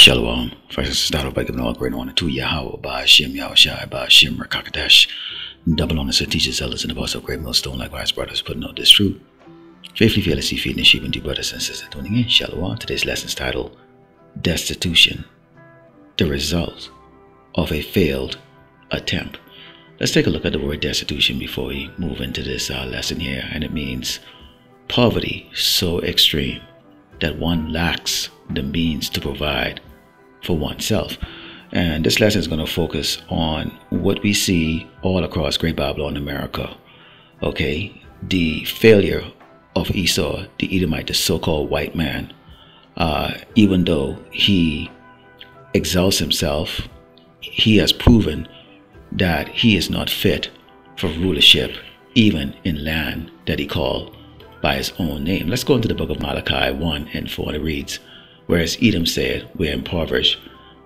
Shalom. First, let's start off by giving all great honor to Yahweh, by Hashem, Yahushai, by Hashem, Rakakadash. Double honor to teachers, elders, and the boss of great millstone, likewise brothers, putting out this truth. Faithfully, fearlessly feeding the sheep and dear brothers and sisters tuning in. Shalom. Today's lesson is titled Destitution, the result of a failed attempt. Let's take a look at the word destitution before we move into this lesson here. And it means poverty so extreme that one lacks the means to provide for oneself. And this lesson is going to focus on what we see all across Great Babylon, America. Okay, the failure of Esau, the Edomite, the so-called white man. Even though he exalts himself, he has proven that he is not fit for rulership, even in land that he called by his own name. Let's go into the book of Malachi 1 and 4, and it reads, "Whereas Edom said, we are impoverished,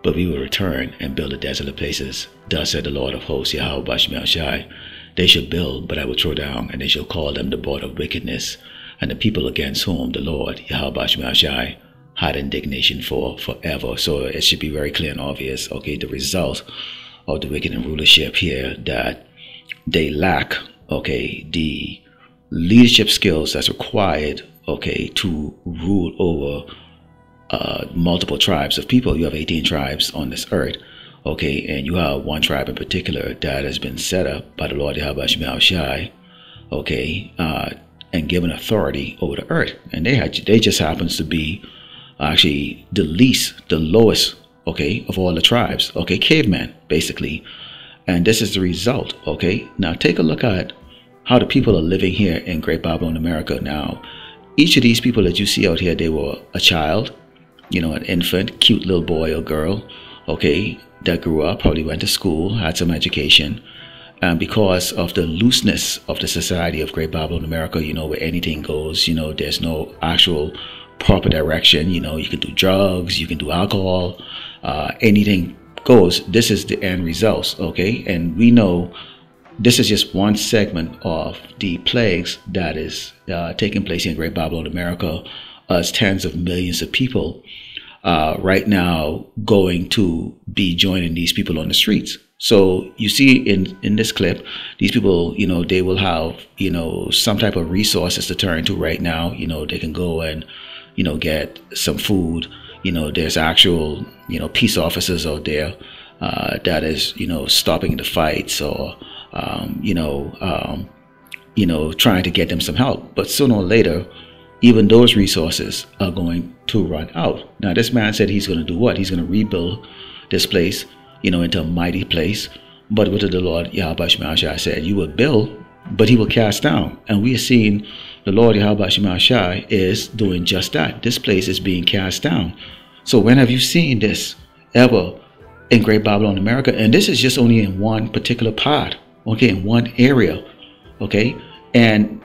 but we will return and build the desolate places. Thus said the Lord of hosts, Yahweh Bashmi Shai, they shall build, but I will throw down, and they shall call them the border of wickedness, and the people against whom the Lord, Yahweh Bashmi Shai, had indignation for forever." So it should be very clear and obvious, okay, the result of the wicked in rulership here, that they lack, okay, the leadership skills that's required, okay, to rule over multiple tribes of people. You have 18 tribes on this earth, okay, and you have one tribe in particular that has been set up by the Lord Yahweh Shai, okay, and given authority over the earth, and they just happens to be actually the lowest, okay, of all the tribes, okay, cavemen basically, and this is the result, okay. Now take a look at how the people are living here in Great Babylon, America. Now, each of these people that you see out here, they were a child, you know, an infant, cute little boy or girl, okay, that grew up, probably went to school, had some education. And because of the looseness of the society of Great Babylon, America, you know, where anything goes, you know, there's no actual proper direction. You know, you can do drugs, you can do alcohol, anything goes. This is the end results, okay? And we know this is just one segment of the plagues that is taking place in Great Babylon, America, as tens of millions of people right now going to be joining these people on the streets. So you see in this clip, these people, you know, they will have, you know, some type of resources to turn to right now. You know, they can go and, you know, get some food. You know, there's actual, you know, peace officers out there that is, you know, stopping the fights or, trying to get them some help. But sooner or later, even those resources are going to run out. Now, this man said he's going to do what? He's going to rebuild this place, you know, into a mighty place. But what did the Lord Yahweh Shai said? You will build, but he will cast down. And we are seeing the Lord Yahweh Shai is doing just that. This place is being cast down. So when have you seen this ever in Great Babylon, America? And this is just only in one particular part, okay, in one area, okay? And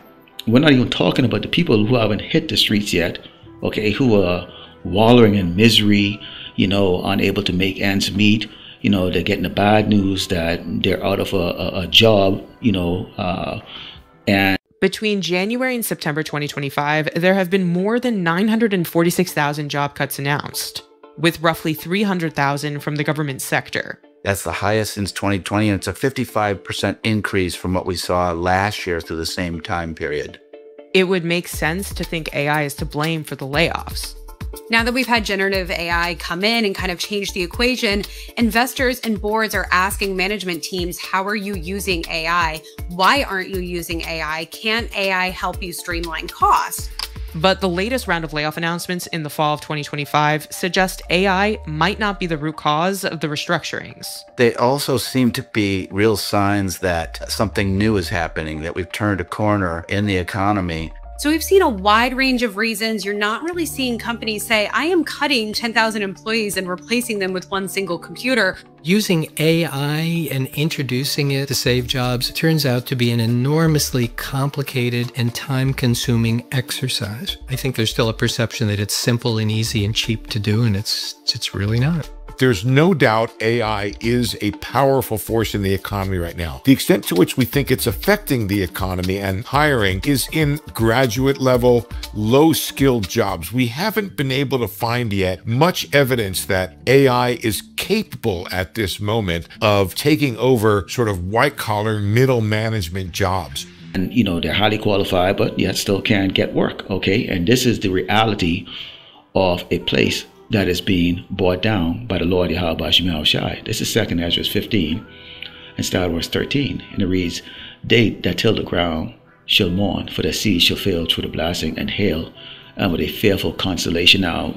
we're not even talking about the people who haven't hit the streets yet, okay, who are wallowing in misery, you know, unable to make ends meet. You know, they're getting the bad news that they're out of a job, you know, and between January and September 2025, there have been more than 946,000 job cuts announced, with roughly 300,000 from the government sector. That's the highest since 2020, and it's a 55% increase from what we saw last year through the same time period. It would make sense to think AI is to blame for the layoffs. Now that we've had generative AI come in and kind of change the equation, investors and boards are asking management teams, how are you using AI? Why aren't you using AI? Can AI help you streamline costs? But the latest round of layoff announcements in the fall of 2025 suggest AI might not be the root cause of the restructurings. They also seem to be real signs that something new is happening, that we've turned a corner in the economy. So we've seen a wide range of reasons. You're not really seeing companies say, I am cutting 10,000 employees and replacing them with one single computer. Using AI and introducing it to save jobs turns out to be an enormously complicated and time-consuming exercise. I think there's still a perception that it's simple and easy and cheap to do, and it's really not. There's no doubt AI is a powerful force in the economy right now. The extent to which we think it's affecting the economy and hiring is in graduate level, low-skilled jobs. We haven't been able to find yet much evidence that AI is capable at this moment of taking over sort of white-collar, middle management jobs. And, they're highly qualified, but yet still can't get work, okay? And this is the reality of a place that is being brought down by the Lord Yahweh Shemel Shai. This is 2 Ezra 15 and start verse 13. And it reads, "They that till the ground shall mourn, for their seed shall fail through the blasting and hail, and with a fearful consolation." Now,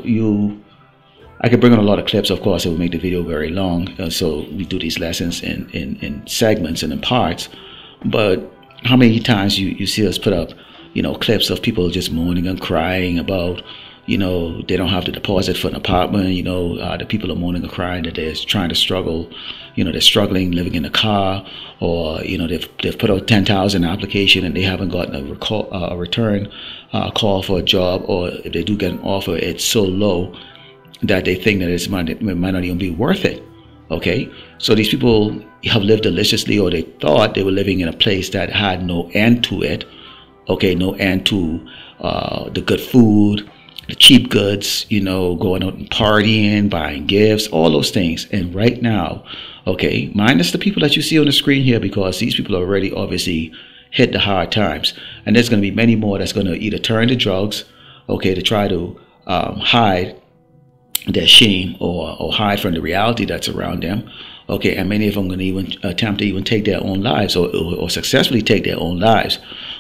I could bring on a lot of clips. Of course, it would make the video very long. So we do these lessons in segments and in parts. But how many times you see us put up, clips of people just mourning and crying about, they don't have the deposit for an apartment. The people are mourning and crying that they're trying to struggle. They're struggling living in a car, or they've put out 10,000 application and they haven't gotten a return call for a job, or if they do get an offer, it's so low that they think that it might not even be worth it. Okay, so these people have lived deliciously, or they thought they were living in a place that had no end to it. Okay, no end to the good food, the cheap goods, going out and partying, buying gifts, all those things. And right now, okay, minus the people that you see on the screen here, because these people are already obviously hit the hard times. And there's going to be many more that's going to either turn to drugs, okay, to try to hide their shame or hide from the reality that's around them. Okay, and many of them are going to even attempt to even take their own lives, or successfully take their own lives.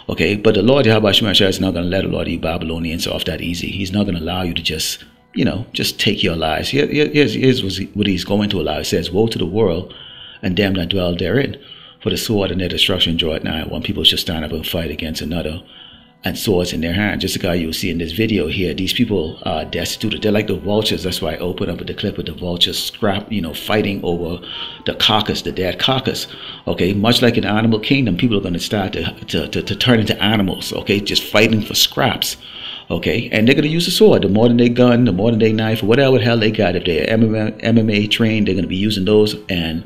Okay, but the Lord Yahweh Shemashah is not going to let a lot of you Babylonians off that easy. He's not going to allow you to just take your lives. Here's what he's going to allow. It says, "Woe to the world and them that dwell therein, for the sword and their destruction draw it nigh." One people should stand up and fight against another, and swords in their hand. Just like you'll see in this video here, these people are destitute. They're like the vultures. That's why I open up with the clip with the vultures fighting over the carcass, the dead carcass. Okay, much like in the animal kingdom, people are going to start to turn into animals. Okay, just fighting for scraps. Okay, and they're going to use the sword. The more than they gun, the more than they knife, or whatever the hell they got. If they're MMA trained, they're going to be using those, and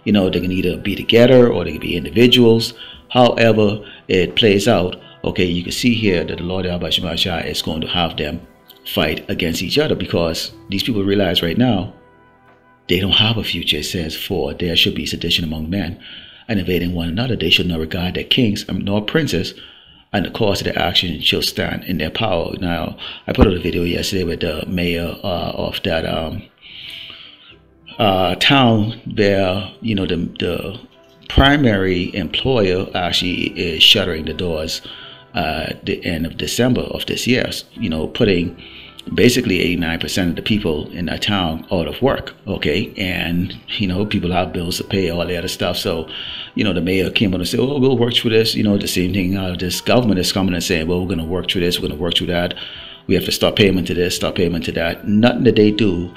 they can either be together or they can be individuals. However it plays out. Okay, you can see here that the Lord Yahweh Shemashah is going to have them fight against each other, because these people realize right now they don't have a future. It says, "For there should be sedition among men, and invading one another. They shall not regard their kings nor princes, and the cause of their action shall stand in their power." Now, I put out a video yesterday with the mayor of that town there. The primary employer actually is shuttering the doors at the end of December of this year, putting basically 89% of the people in that town out of work. Okay, and people have bills to pay, all the other stuff. So the mayor came on and said, "Oh, we'll work through this." The same thing, this government is coming and saying, "Well, we're going to work through this, we're going to work through that, we have to stop payment to this, stop payment to that." Nothing that they do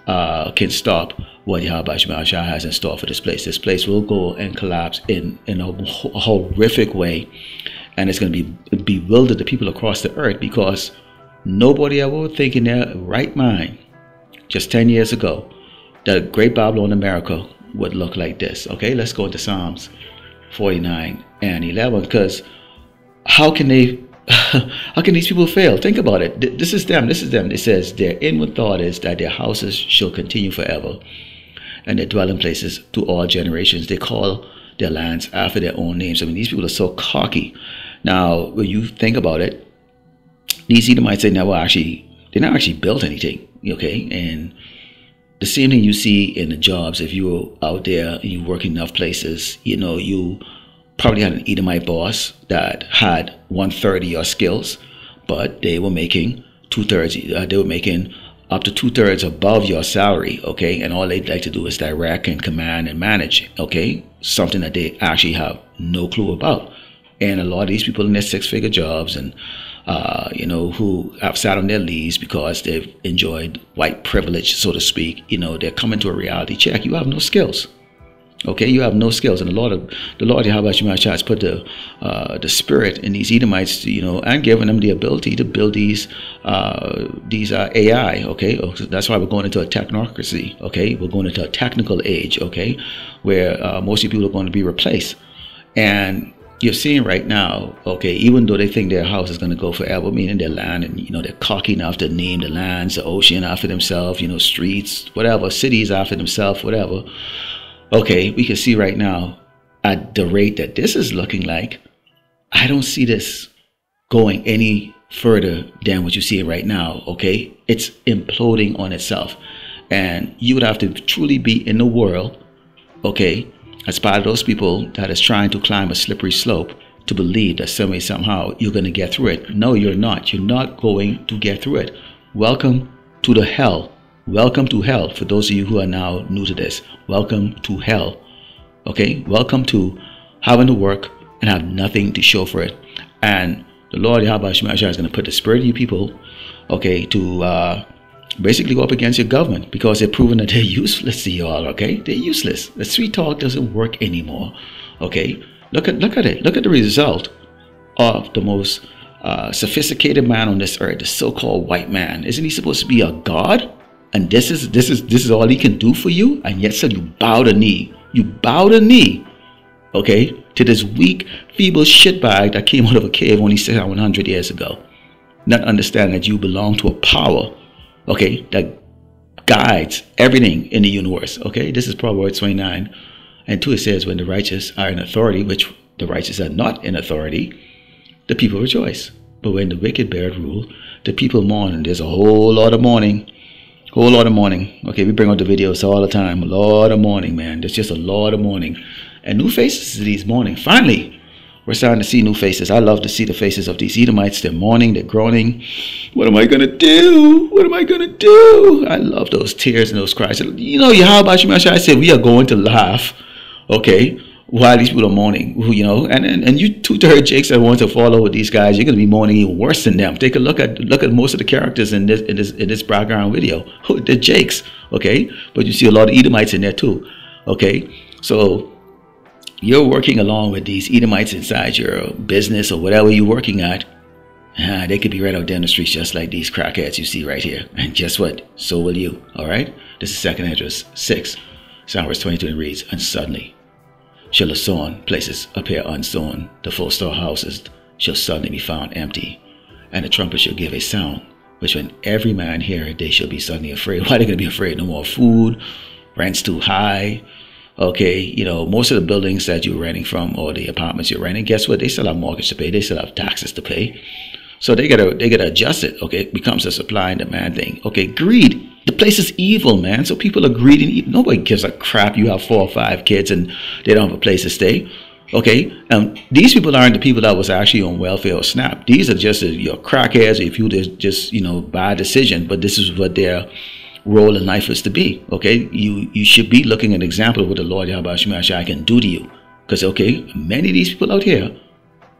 can stop what Yahweh Shemashah has in store for this place. This place will go and collapse in a horrific way, and it's going to be bewildered the people across the earth, because nobody ever would think in their right mind just 10 years ago that Great Babylon America would look like this. Okay, let's go into Psalms 49 and 11, because how can these people fail? Think about it. This is them. It says, "Their inward thought is that their houses shall continue forever, and their dwelling places to all generations. They call their lands after their own names." I mean, these people are so cocky. Now, when you think about it, these Edomites, they're not actually built anything. Okay, and the same thing you see in the jobs. If you're out there and you work in enough places, you probably had an Edomite boss that had 1/3 of your skills, but they were making 2/3. They were making up to 2/3 above your salary. Okay, and all they'd like to do is direct and command and manage. Okay, something that they actually have no clue about. And a lot of these people in their 6-figure jobs and who have sat on their leaves because they've enjoyed white privilege, so to speak. They're coming to a reality check. You have no skills. Okay, you have no skills, and the Lord Yahweh Shemashah has put the spirit in these Edomites, and given them the ability to build these AI. Okay, that's why we're going into a technocracy. Okay, we're going into a technical age. Okay, where most people are going to be replaced, and you're seeing right now. Okay, even though they think their house is going to go forever, meaning their land, and they're cocky enough to name the lands, the ocean after themselves, streets, whatever, cities after themselves, whatever. Okay, we can see right now at the rate that this is looking like, I don't see this going any further than what you see right now. Okay, it's imploding on itself, and you would have to truly be in the world, okay, as part of those people that is trying to climb a slippery slope to believe that some way, somehow you're going to get through it. No, you're not. You're not going to get through it. Welcome to the hell. Welcome to hell. For those of you who are now new to this, welcome to hell. Okay, welcome to having to work and have nothing to show for it. And the Lord Yahweh Shemashah is going to put the spirit in you people, okay, to basically go up against your government, because they're proving that they're useless to y'all. Okay, they're useless. The sweet talk doesn't work anymore. Okay, look at it. Look at the result of the most sophisticated man on this earth, the so-called white man. Isn't he supposed to be a god? And this is all he can do for you, and yet still you bow the knee. You bow the knee, okay, to this weak, feeble shitbag that came out of a cave only 700 years ago. Not understanding that you belong to a power, okay, that guides everything in the universe. Okay, this is Proverbs 29 and 2. It says, when the righteous are in authority, which the righteous are not in authority, the people rejoice. But when the wicked bear rule, the people mourn. And there's a whole lot of mourning. Whole lot of mourning. Okay, we bring out the videos all the time. A lot of mourning, man. There's just a lot of mourning. And new faces these morning. Finally, we're starting to see new faces. I love to see the faces of these Edomites. They're mourning, they're groaning. What am I going to do? What am I going to do? I love those tears and those cries. Yahweh Shemashah, I said we are going to laugh, okay, while these people are mourning, and you two-third jakes that want to follow with these guys, you're going to be mourning even worse than them. Take a look at most of the characters in this background video. They're jakes, okay, but you see a lot of Edomites in there too, okay. So you're working along with these Edomites inside your business or whatever you're working at. They could be right out there in the streets just like these crackheads you see right here. And guess what? So will you. All right. This is 2nd Esdras 6, verse 22, and reads, and suddenly shall the sown places appear unsown, the full storehouses shall suddenly be found empty, and the trumpet shall give a sound, which when every man hear it, they shall be suddenly afraid. Why are they going to be afraid? No more food, rent's too high. Okay, most of the buildings that you're renting from, or the apartments you're renting, guess what? They still have mortgage to pay. They still have taxes to pay. So they gotta adjust it. Okay, it becomes a supply and demand thing. Okay, greed. The place is evil, man. So people are greedy. Nobody gives a crap. You have 4 or 5 kids and they don't have a place to stay. Okay, these people aren't the people that was actually on welfare or SNAP. These are just your crackheads. If you just bad decision, but this is what their role in life is to be. Okay, you should be looking at an example of what the Lord Yahweh Shemashah can do to you, because okay, many of these people out here,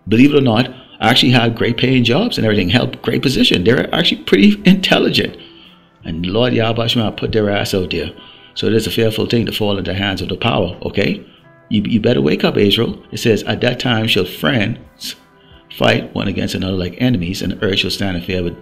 believe it or not, actually have great paying jobs and everything, held great position. They're actually pretty intelligent, and the Lord Yahweh Shemashah put their ass out there. So it is a fearful thing to fall into the hands of the power. Okay, you better wake up, Israel. It says, at that time shall friends fight one against another like enemies, and the earth shall stand in fear with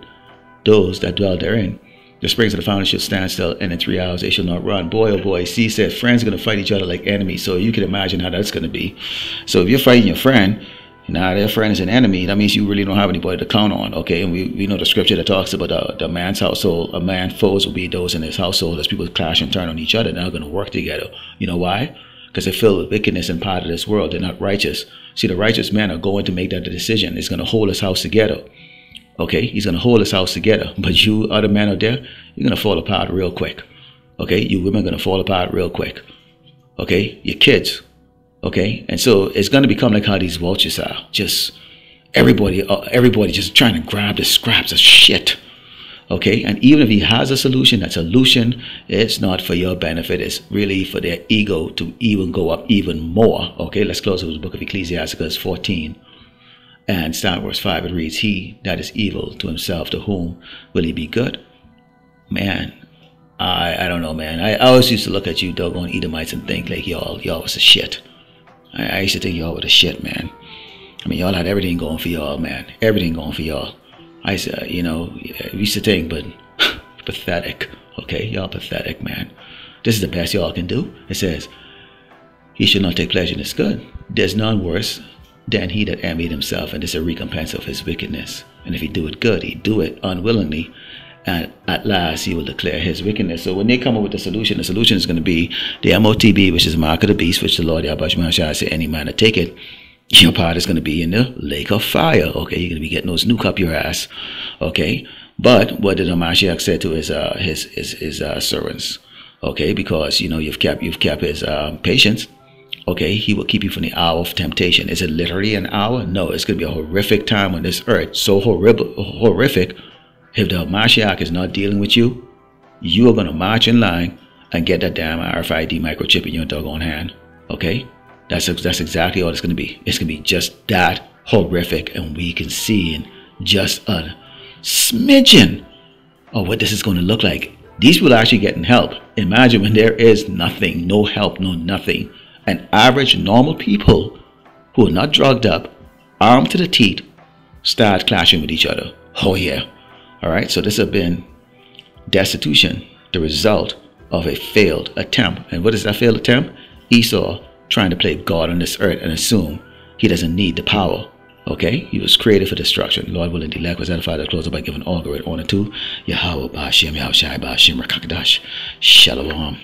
those that dwell therein. The springs of the fountain shall stand still, and in 3 hours they shall not run. Boy, oh boy. See, said friends are going to fight each other like enemies. So you can imagine how that's going to be. So if you're fighting your friend, now their friend is an enemy, that means you really don't have anybody to count on. Okay, and we know the scripture that talks about the man's household. A man's foes will be those in his household. As people clash and turn on each other, they're not going to work together. You know why? Because they're filled with wickedness and part of this world. They're not righteous. See, the righteous men are going to make that decision. It's going to hold his house together. Okay, he's going to hold his house together. But you other men out there, you're going to fall apart real quick. Okay, you women are going to fall apart real quick. Okay, your kids. Okay, and so it's going to become like how these vultures are. Just everybody just trying to grab the scraps of shit. Okay, and even if he has a solution, that solution is not for your benefit. It's really for their ego to even go up even more. Okay, let's close with the book of Ecclesiastes 14 And Star Wars 5, it reads, he that is evil to himself, to whom will he be good? Man, I don't know, man. I always used to look at you doggone Edomites and think like y'all was a shit. I used to think y'all were the shit, man. I mean, y'all had everything going for y'all, man. Everything going for y'all. I said, we used to think, but pathetic. Okay, y'all pathetic, man. This is the best y'all can do. It says, he should not take pleasure in his good. There's none worse than he that envied himself, and this is a recompense of his wickedness. And if he do it good, he do it unwillingly, and at last he will declare his wickedness. So when they come up with the solution is going to be the MOTB, which is the mark of the beast, which the Lord Yahweh shall say, any man that take it, your part is going to be in the lake of fire. Okay, you're going to be getting those nuke up your ass. Okay, but what did Mashiach say to his servants? Okay, because you've kept his patience. Okay, he will keep you from the hour of temptation. Is it literally an hour? No, it's going to be a horrific time on this earth. So horrific. If the Mashiach is not dealing with you, you are going to march in line and get that damn RFID microchip in your doggone hand. Okay, that's exactly all it's going to be. It's going to be just that horrific, and we can see in just a smidgen of what this is going to look like. These people are actually getting help. Imagine when there is nothing, no help, no nothing. And average, normal people who are not drugged up, armed to the teeth, start clashing with each other. Oh yeah. All right. So this has been Destitution, the result of a failed attempt. And what is that failed attempt? Esau trying to play God on this earth and assume he doesn't need the power. Okay. He was created for destruction. Lord willing, the elect was edified at close by giving all great honor to Yahweh, Ba'ashem, Yahushai, Ba'ashem, Rakakadash, Shalom.